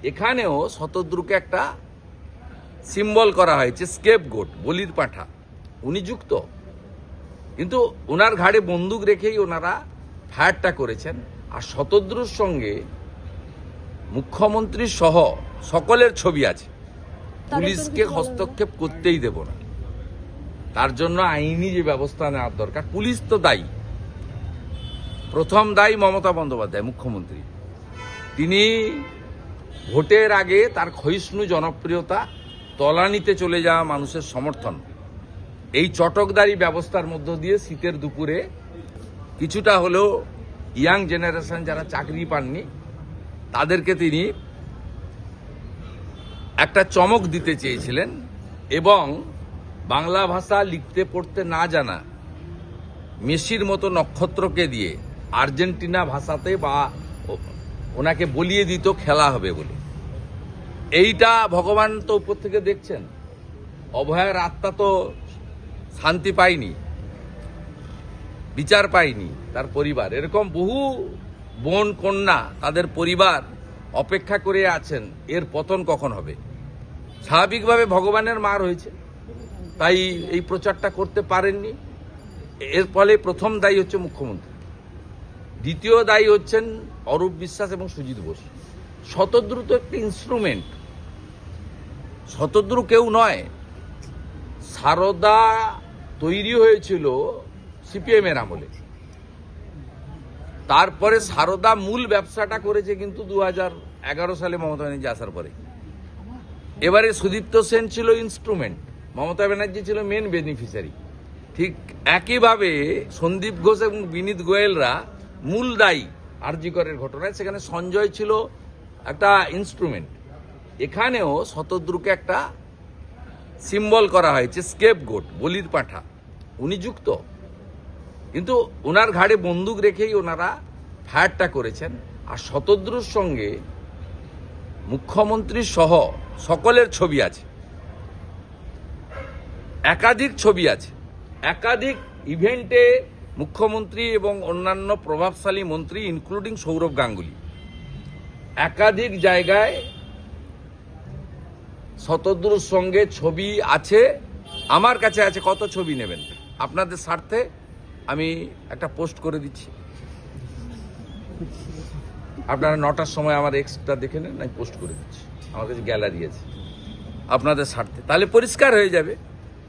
এখানেও শতদ্রুকে একটা সিম্বল করা হয়েছে, স্কেপগোট, বলির পাঁঠা। উনি যুক্ত, কিন্তু ওনার ঘাড়ে বন্দুক রেখেই ওনারা ফায়ারটা করেছেন। আর শতদ্রুর সঙ্গে মুখ্যমন্ত্রী সহ সকলের ছবি আছে। পুলিশকে হস্তক্ষেপ করতেই দেব না, তার জন্য আইনি যে ব্যবস্থা নেওয়ার দরকার। পুলিশ তো দায়ী, প্রথম দায়ী মমতা বন্দ্যোপাধ্যায় মুখ্যমন্ত্রী। তিনি ভোটের আগে তার ক্ষয়িষ্ণু জনপ্রিয়তা, তলানিতে চলে যাওয়া মানুষের সমর্থন, এই চটকদারি ব্যবস্থার মধ্য দিয়ে শীতের দুপুরে কিছুটা হলেও ইয়াং জেনারেশন যারা চাকরি পাননি তাদেরকে তিনি একটা চমক দিতে চেয়েছিলেন। এবং বাংলা ভাষা লিখতে পড়তে না জানা মেসির মতো নক্ষত্রকে দিয়ে আর্জেন্টিনা ভাষাতে বা ওনাকে বলিয়ে দিত খেলা হবে বলে। এইটা ভগবান তো উপর থেকে দেখছেন, অভয়ের আত্মা তো শান্তি পায়নি, বিচার পায়নি, তার পরিবার। এরকম বহু বোন কন্যা, তাদের পরিবার অপেক্ষা করে আছেন এর পতন কখন হবে। স্বাভাবিকভাবে ভগবানের মার হয়েছে, তাই এই প্রচারটা করতে পারেননি। এর ফলে প্রথম দায়ী হচ্ছে মুখ্যমন্ত্রী, দ্বিতীয় দায়ী হচ্ছেন অরূপ বিশ্বাস এবং সুজিত বোস। শতদ্রু তো একটা ইনস্ট্রুমেন্ট, শতদ্রু কেউ নয়। সারদা তৈরি হয়েছিল সিপিএম এর আমলে, তারপরে সারদা মূল ব্যবসাটা করেছে কিন্তু 2011 সালে মমতা ব্যানার্জি আসার পরে। এবারে সুদীপ্ত সেন ছিল ইনস্ট্রুমেন্ট, মমতা ব্যানার্জি ছিল মেন বেনিফিশিয়ারি। ঠিক একইভাবে সন্দীপ ঘোষ এবং বিনীত গোয়েলরা মূল দায়ী আরজি করের ঘটনায়, সেখানে সঞ্জয় ছিল একটা ইনস্ট্রুমেন্ট। এখানেও শতদ্রুকে একটা সিম্বল করা হয়েছে, স্কেপগোট, বলির পাঁঠা। উনি যুক্ত, কিন্তু ওনার ঘাড়ে বন্দুক রেখেই ওনারা ফায়ারটা করেছেন। আর শতদ্রুর সঙ্গে মুখ্যমন্ত্রী সহ সকলের ছবি আছে, একাধিক ছবি আছে। একাধিক ইভেন্টে মুখ্যমন্ত্রী এবং অন্যান্য প্রভাবশালী মন্ত্রী ইনক্লুডিং সৌরভ গাঙ্গুলি একাধিক জায়গায় শতদ্রুর সঙ্গে ছবি আছে। আমার কাছে আছে, কত ছবি নেবেন আপনাদের স্বার্থে আমি একটা পোস্ট করে দিচ্ছি। আপনারা 9টার সময় আমার এক্সটা দেখে নেন, আমি পোস্ট করে দিচ্ছি। আমার কাছে গ্যালারি আছে আপনাদের স্বার্থে, তাহলে পরিষ্কার হয়ে যাবে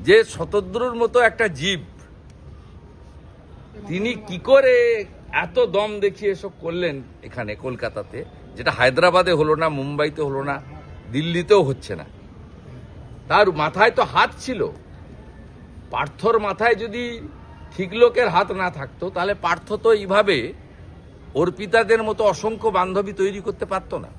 যে শতদ্রুর মতো একটা জীব তিনি কি করে এত দম দেখিয়ে এসব করলেন এখানে কলকাতাতে, যেটা হায়দ্রাবাদে হলো না, মুম্বাইতে হলো না, দিল্লিতেও হচ্ছে না। তার মাথায় তো হাত ছিল। পার্থর মাথায় যদি ঠিক লোকের হাত না থাকতো তাহলে পার্থ তো এইভাবে অর্পিতাদের মতো অসংখ্য বান্ধবী তৈরি করতে পারতো না।